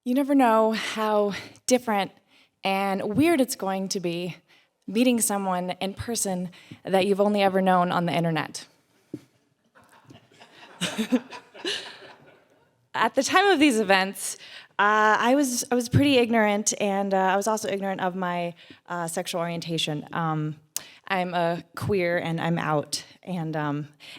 You never know how different and weird it's going to be meeting someone in person that you've only ever known on the internet. At the time of these events, I was pretty ignorant, and I was also ignorant of my sexual orientation. I'm a queer, and I'm out. And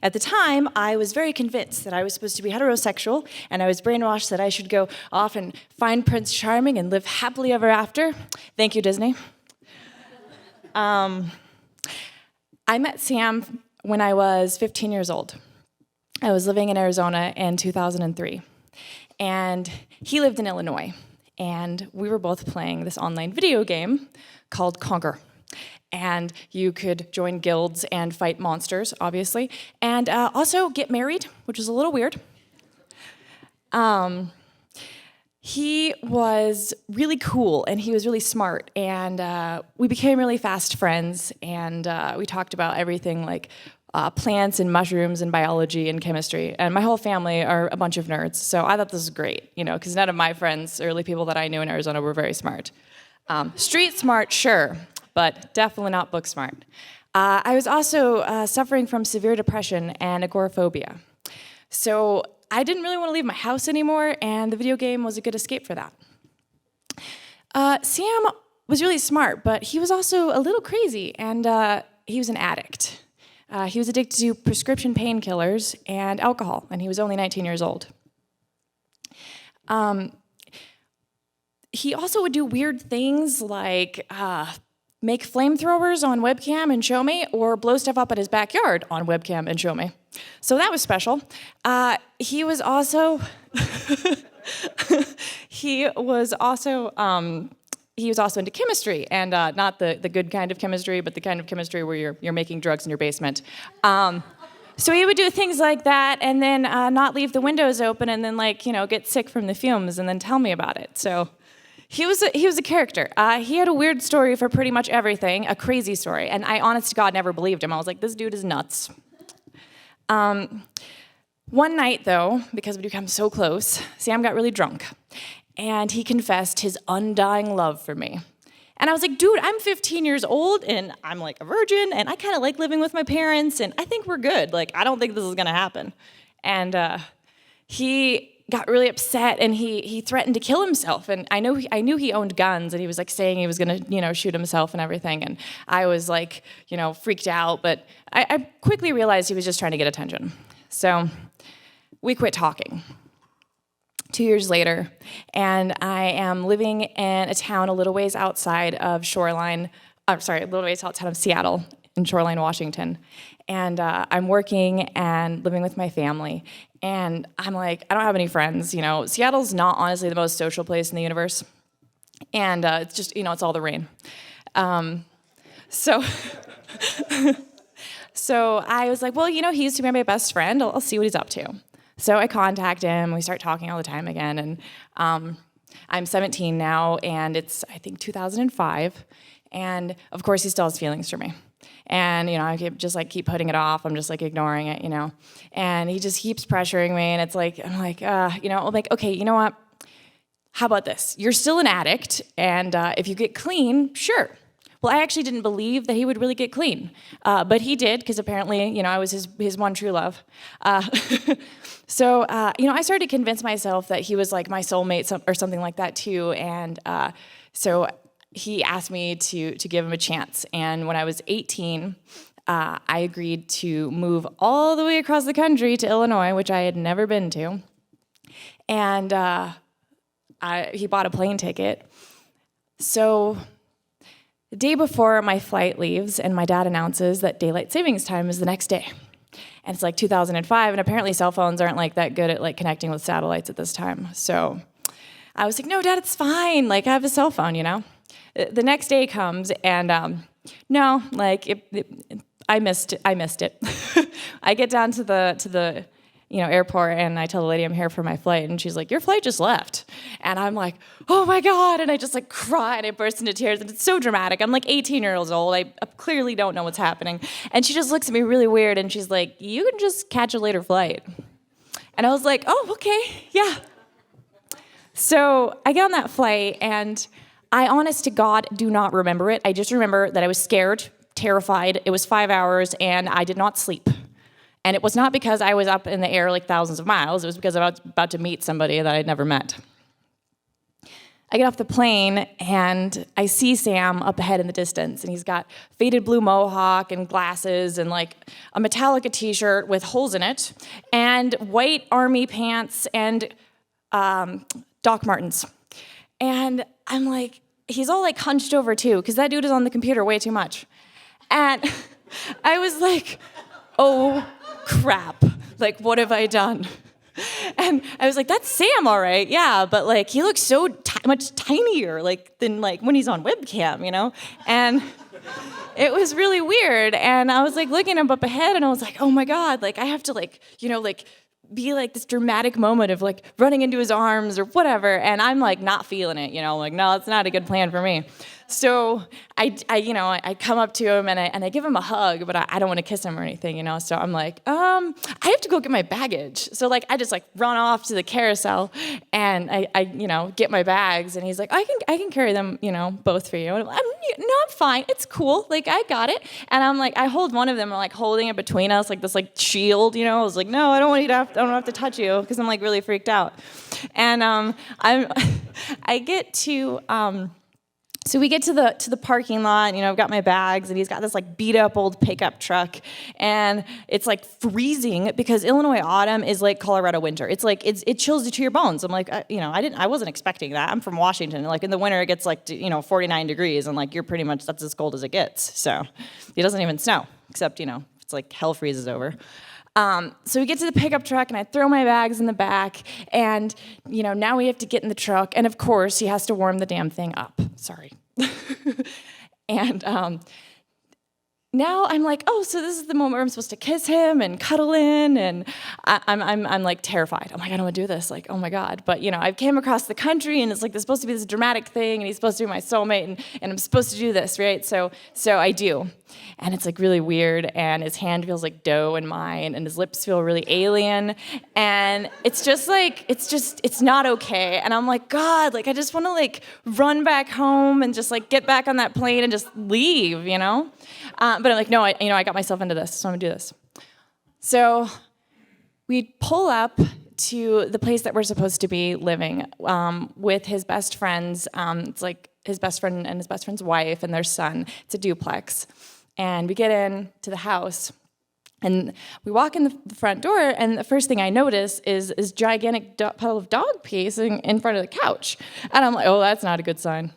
at the time, I was very convinced that I was supposed to be heterosexual, and I was brainwashed that I should go off and find Prince Charming and live happily ever after. Thank you, Disney. I met Sam when I was 15 years old. I was living in Arizona in 2003, and he lived in Illinois, and we were both playing this online video game called Conquer. And you could join guilds and fight monsters, obviously, and also get married, which is a little weird. He was really cool, and he was really smart, and we became really fast friends, and we talked about everything like plants and mushrooms and biology and chemistry, and my whole family are a bunch of nerds, so I thought this was great, because none of my friends, early people that I knew in Arizona, were very smart. Street smart, sure, but definitely not book smart. I was also suffering from severe depression and agoraphobia, so I didn't really want to leave my house anymore, and the video game was a good escape for that. Sam was really smart, but he was also a little crazy, and he was an addict. He was addicted to prescription painkillers and alcohol, and he was only 19 years old. He also would do weird things like make flamethrowers on webcam and show me, or blow stuff up in his backyard on webcam and show me. So that was special. He was also into chemistry, and not the good kind of chemistry, but the kind of chemistry where you're making drugs in your basement. So he would do things like that, and then not leave the windows open, and then get sick from the fumes, and then tell me about it. So he was a character. He had a weird story for pretty much everything, a crazy story, and I, honest to God, never believed him. I was like, this dude is nuts. One night, though, because we became so close, Sam got really drunk, and he confessed his undying love for me. And I was like, dude, I'm 15 years old, and I'm like a virgin, and I kind of like living with my parents, and I think we're good. I don't think this is gonna happen. And he got really upset, and he threatened to kill himself. And I knew he owned guns, and he was saying he was gonna shoot himself and everything. And I was freaked out, but I quickly realized he was just trying to get attention. So we quit talking. 2 years later, and I am living in a town a little ways outside of Seattle, in Shoreline, Washington. And I'm working and living with my family. And I'm like, I don't have any friends, Seattle's not honestly the most social place in the universe. And it's just, it's all the rain. So I was like, well, he used to be my best friend. I'll see what he's up to. So I contact him, we start talking all the time again, and I'm 17 now, and it's, I think, 2005, and of course he still has feelings for me. And, I keep putting it off, I'm just ignoring it, and he just keeps pressuring me, and it's I'm like, okay, you know what, how about this? You're still an addict, and if you get clean, sure. Well, I actually didn't believe that he would really get clean, but he did, because apparently, I was his one true love. So, I started to convince myself that he was my soulmate or something like that too, and so he asked me to give him a chance. And when I was 18, I agreed to move all the way across the country to Illinois, which I had never been to, and he bought a plane ticket. So the day before my flight leaves, and my dad announces that daylight savings time is the next day. And it's 2005, and apparently cell phones aren't that good at connecting with satellites at this time. So I was like, no, Dad, it's fine. I have a cell phone, The next day comes, and no, I missed it. I get down to the airport, and I tell the lady I'm here for my flight, and she's like, your flight just left. And I'm like, oh my God, and I just cry, and I burst into tears, and it's so dramatic. I'm 18 years old, I clearly don't know what's happening. And she just looks at me really weird, and she's like, you can just catch a later flight. And I was like, oh, okay, yeah. So I get on that flight, and I, honest to God, do not remember it. I just remember that I was scared, terrified. It was 5 hours, and I did not sleep. And it was not because I was up in the air like thousands of miles. It was because I was about to meet somebody that I'd never met. I get off the plane, and I see Sam up ahead in the distance, and he's got faded blue mohawk and glasses and like a Metallica t-shirt with holes in it and white army pants and Doc Martens. And I'm like, he's all like hunched over too, because that dude is on the computer way too much. And I was like, oh crap, like what have I done? And I was like, that's Sam, all right, yeah, but like he looks so much tinier like than like when he's on webcam, you know? And it was really weird. And I was like looking him up ahead, and I was like, oh my God, like I have to like, you know, like be like this dramatic moment of like running into his arms or whatever, and I'm like not feeling it, you know, like no, it's not a good plan for me. So I come up to him and I give him a hug, but I don't want to kiss him or anything, you know. So I'm like, I have to go get my baggage. So like I just like run off to the carousel and I get my bags, and he's like, I can carry them, you know, both for you. And I'm fine, it's cool, like I got it. And I'm like, I hold one of them, I'm like holding it between us, like this like shield, you know. I was like, no, I don't have to touch you, because I'm like really freaked out. And I get to. So we get to the parking lot, and, you know, I've got my bags, and he's got this like beat up old pickup truck, and it's like freezing because Illinois autumn is like Colorado winter. It's like it chills you to your bones. I'm like, I wasn't expecting that. I'm from Washington. Like in the winter it gets like 49 degrees, and like you're pretty much, that's as cold as it gets. So it doesn't even snow, except it's like hell freezes over. So we get to the pickup truck, and I throw my bags in the back, and, now we have to get in the truck, and of course, he has to warm the damn thing up. Sorry. And now I'm like, oh, so this is the moment where I'm supposed to kiss him and cuddle in, and I'm like terrified. I'm like, I don't want to do this. Like, oh my God. But I came across the country, and it's like there's supposed to be this dramatic thing, and he's supposed to be my soulmate, and I'm supposed to do this, right? So I do. And it's like really weird, and his hand feels like dough in mine, and his lips feel really alien, and it's just like, it's not okay. And I'm like, God, like I just want to like run back home and just like get back on that plane and just leave, But I'm like, no, I got myself into this, so I'm gonna do this. So we pull up to the place that we're supposed to be living with his best friends. It's like his best friend and his best friend's wife and their son. It's a duplex. And we get in to the house, and we walk in the front door, and the first thing I notice is this gigantic pile of dog pee sitting in front of the couch. And I'm like, oh, that's not a good sign.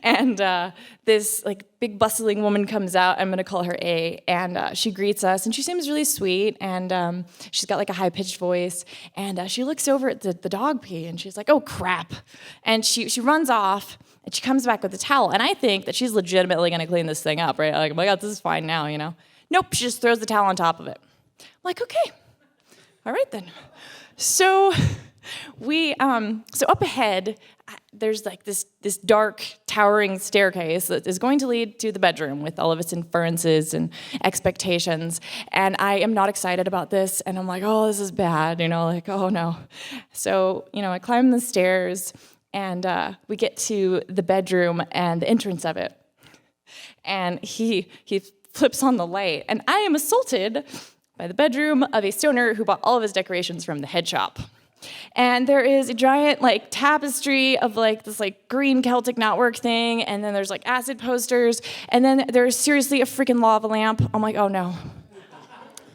And this like big bustling woman comes out. I'm gonna call her A, and she greets us, and she seems really sweet, and she's got like a high-pitched voice, and she looks over at the dog pee, and she's like, oh crap, and she runs off, and she comes back with a towel, and I think that she's legitimately gonna clean this thing up, right? Like, oh my God, this is fine now, Nope, she just throws the towel on top of it. I'm like, okay, all right then. So so up ahead, there's like this dark, towering staircase that is going to lead to the bedroom with all of its inferences and expectations. And I am not excited about this. And I'm like, oh, this is bad, like, oh no. So, I climb the stairs, and we get to the bedroom and the entrance of it. And he flips on the light, and I am assaulted by the bedroom of a stoner who bought all of his decorations from the head shop. And there is a giant like tapestry of like this like green Celtic knotwork thing, and then there's like acid posters, and then there's seriously a freaking lava lamp. I'm like, oh no.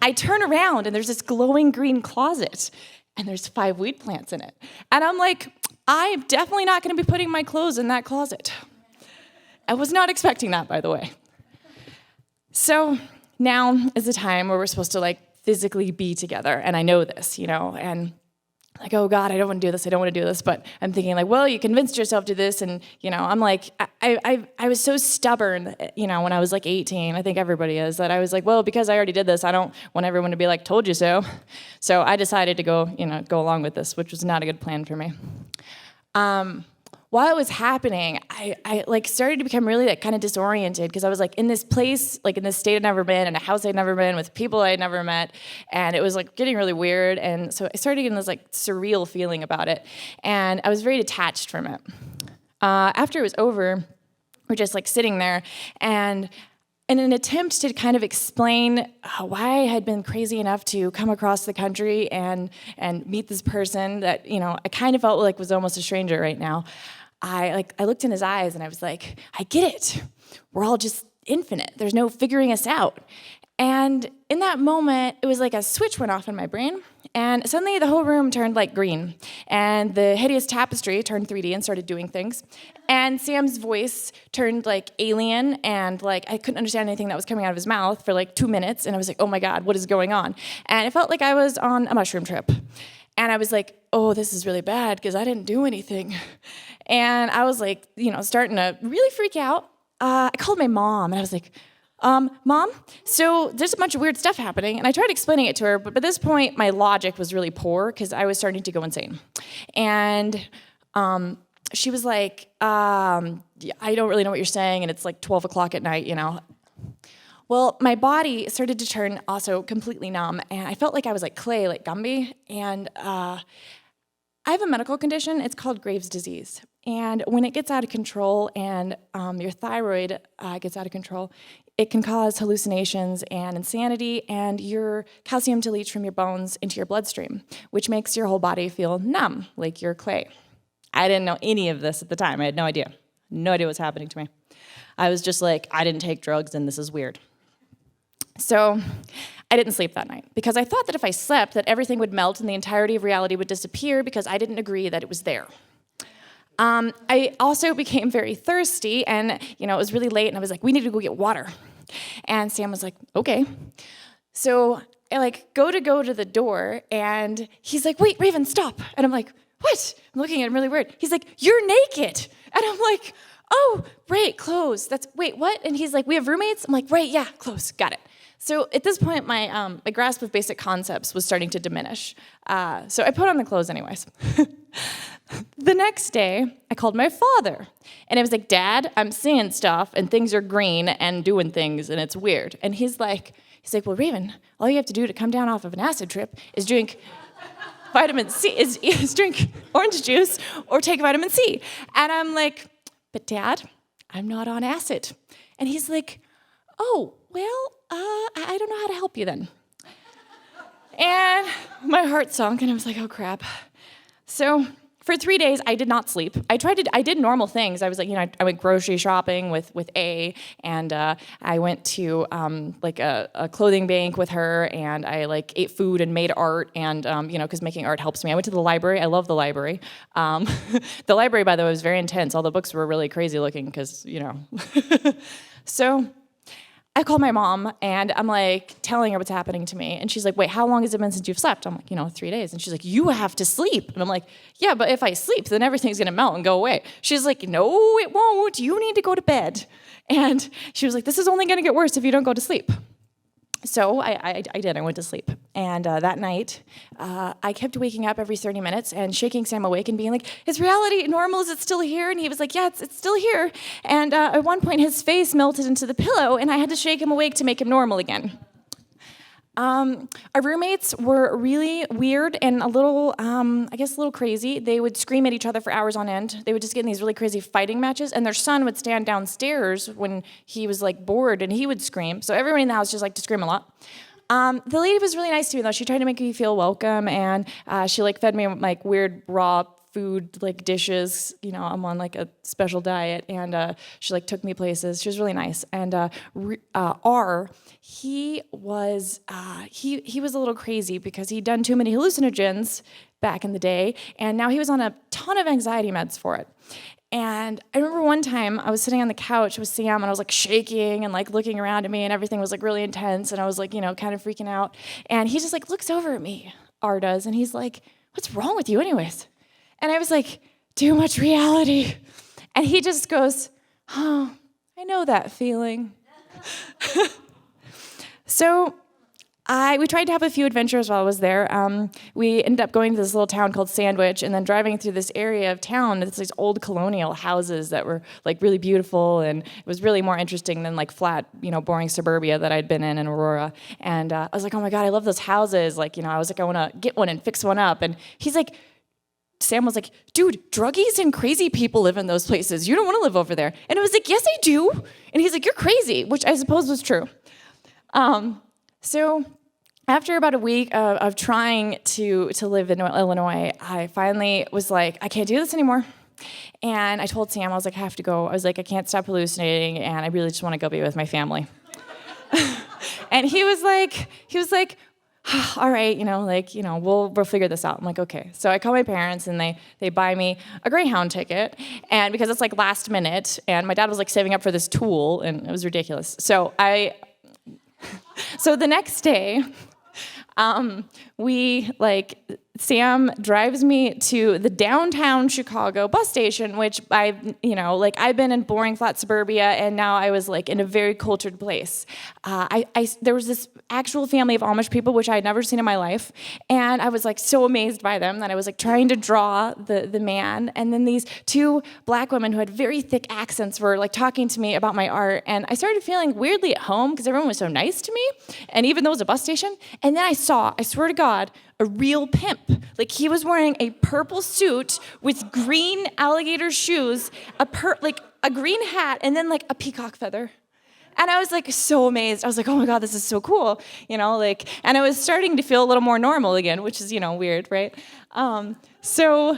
I turn around, and there's this glowing green closet, and there's 5 weed plants in it. And I'm like, I'm definitely not going to be putting my clothes in that closet. I was not expecting that, by the way. So now is the time where we're supposed to like physically be together, and I know this, and like, oh God, I don't want to do this, but I'm thinking like, well, you convinced yourself to this, and I'm like, I was so stubborn, when I was like 18, I think everybody is, that I was like, well, because I already did this, I don't want everyone to be like, told you so. So I decided to go along with this, which was not a good plan for me. while it was happening, I like started to become really like kind of disoriented because I was like in this place, like in this state I'd never been, in a house I'd never been, with people I'd never met, and it was like getting really weird. And so I started getting this like surreal feeling about it, and I was very detached from it. After it was over, we're just like sitting there, and in an attempt to kind of explain why I had been crazy enough to come across the country and meet this person that, you know, I kind of felt like was almost a stranger right now, I looked in his eyes and I was like, I get it. We're all just infinite. There's no figuring us out. And in that moment, it was like a switch went off in my brain, and suddenly the whole room turned like green, and the hideous tapestry turned 3D and started doing things, and Sam's voice turned like alien, and like I couldn't understand anything that was coming out of his mouth for like 2 minutes, and I was like, oh my God, what is going on? And it felt like I was on a mushroom trip. And I was like, oh, this is really bad because I didn't do anything. And I was like, you know, starting to really freak out. I called my mom, and I was like, Mom, so there's a bunch of weird stuff happening. And I tried explaining it to her, but by this point, my logic was really poor because I was starting to go insane. And she was like, I don't really know what you're saying, and it's like 12 o'clock at night, you know. Well, my body started to turn also completely numb, and I felt like I was like clay, like Gumby. And I have a medical condition. It's called Graves' disease. And when it gets out of control and your thyroid gets out of control, it can cause hallucinations and insanity, and your calcium to leach from your bones into your bloodstream, which makes your whole body feel numb, like you're clay. I didn't know any of this at the time. I had no idea. No idea what's happening to me. I was just like, I didn't take drugs, and this is weird. So I didn't sleep that night because I thought that if I slept, that everything would melt and the entirety of reality would disappear because I didn't agree that it was there. I also became very thirsty, and you know, it was really late, and I was like, we need to go get water. And Sam was like, okay. So I like go to the door, and he's like, wait, Raven, stop. And I'm like, what? I'm looking at him really weird. He's like, you're naked. And I'm like, oh, right, clothes. Wait, what? And he's like, we have roommates? I'm like, right, yeah, clothes, got it. So at this point, my grasp of basic concepts was starting to diminish. So I put on the clothes anyways. The next day, I called my father, and I was like, Dad, I'm seeing stuff, and things are green and doing things, and it's weird. And he's like, well, Raven, all you have to do to come down off of an acid trip is drink vitamin C, is drink orange juice or take vitamin C. And I'm like, but Dad, I'm not on acid. And he's like, oh, well, I don't know how to help you then. And my heart sunk, and I was like, oh, crap. So for 3 days, I did not sleep. I did normal things. I was like, you know, I went grocery shopping with A, and I went to like a clothing bank with her, and I like ate food and made art, and you know, because making art helps me. I went to the library. I love the library. The library, by the way, was very intense. All the books were really crazy looking, because you know. So I called my mom, and I'm like telling her what's happening to me. And she's like, wait, how long has it been since you've slept? I'm like, you know, 3 days. And she's like, you have to sleep. And I'm like, yeah, but if I sleep, then everything's going to melt and go away. She's like, no, it won't. You need to go to bed. And she was like, this is only going to get worse if you don't go to sleep. So I did. I went to sleep. And that night, I kept waking up every 30 minutes and shaking Sam awake and being like, is reality normal? Is it still here? And he was like, yeah, it's still here. And at one point, his face melted into the pillow, and I had to shake him awake to make him normal again. Our roommates were really weird and a little, I guess a little crazy. They would scream at each other for hours on end. They would just get in these really crazy fighting matches, and their son would stand downstairs when he was like bored, and he would scream. So everyone in the house just liked to scream a lot. The lady was really nice to me though. She tried to make me feel welcome, and she like fed me like weird raw food like dishes. You know, I'm on like a special diet, and she like took me places. She was really nice. And he was a little crazy because he'd done too many hallucinogens back in the day, and now he was on a ton of anxiety meds for it. And I remember one time I was sitting on the couch with Sam, and I was like shaking and like looking around at me, and everything was like really intense, and I was like, you know, kind of freaking out. And he just like looks over at me, R does, and he's like, what's wrong with you anyways? And I was like, too much reality. And he just goes, oh, I know that feeling. So We tried to have a few adventures while I was there. We ended up going to this little town called Sandwich, and then driving through this area of town. It's these old colonial houses that were like really beautiful, and it was really more interesting than like flat, boring suburbia that I'd been in Aurora. And I was like, oh my God, I love those houses. Like, I was like, I want to get one and fix one up. And Sam was like, dude, druggies and crazy people live in those places. You don't want to live over there. And I was like, yes, I do. And he's like, you're crazy, which I suppose was true. So after about a week of trying to live in Illinois, I finally was like, I can't do this anymore. And I told Sam, I was like, I have to go. I was like, I can't stop hallucinating, and I really just want to go be with my family. And he was like, all right, we'll figure this out. I'm like, okay. So I call my parents, and they buy me a Greyhound ticket, and because it's like last minute, and my dad was like saving up for this tool, and it was ridiculous. So the next day, Sam drives me to the downtown Chicago bus station, which I've been in boring flat suburbia, and now I was like in a very cultured place. There was this actual family of Amish people, which I had never seen in my life, and I was like so amazed by them that I was like trying to draw the man, and then these two black women who had very thick accents were like talking to me about my art, and I started feeling weirdly at home because everyone was so nice to me, and even though it was a bus station, and then I swear to God, a real pimp. Like, he was wearing a purple suit with green alligator shoes, a green hat, and then like a peacock feather. And I was like so amazed. I was like, oh my God, this is so cool. And I was starting to feel a little more normal again, which is, weird, right? So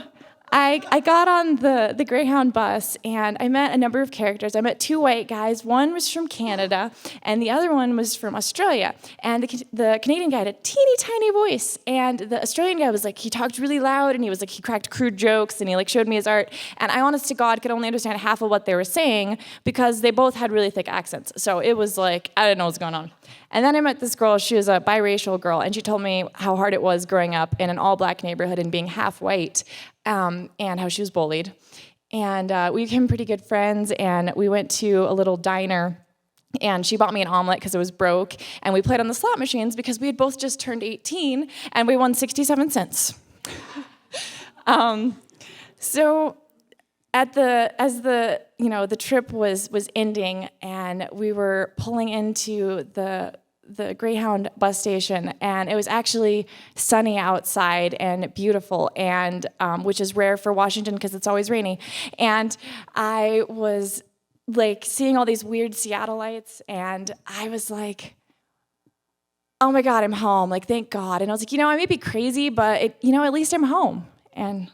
I got on the Greyhound bus, and I met a number of characters. I met two white guys. One was from Canada, and the other one was from Australia. And the Canadian guy had a teeny tiny voice, and the Australian guy was like, he talked really loud, and he cracked crude jokes, and he like showed me his art. And I, honest to God, could only understand half of what they were saying because they both had really thick accents. So it was like, I didn't know what was going on. And then I met this girl. She was a biracial girl, and she told me how hard it was growing up in an all-black neighborhood and being half white, and how she was bullied. And we became pretty good friends, and we went to a little diner, and she bought me an omelet because it was broke, and we played on the slot machines because we had both just turned 18, and we won 67 cents. So as the trip was ending, and we were pulling into the Greyhound bus station, and it was actually sunny outside and beautiful, and which is rare for Washington because it's always rainy. And I was like seeing all these weird Seattle lights, and I was like, oh my God, I'm home. Like, thank God. And I was like, I may be crazy, but at least I'm home. And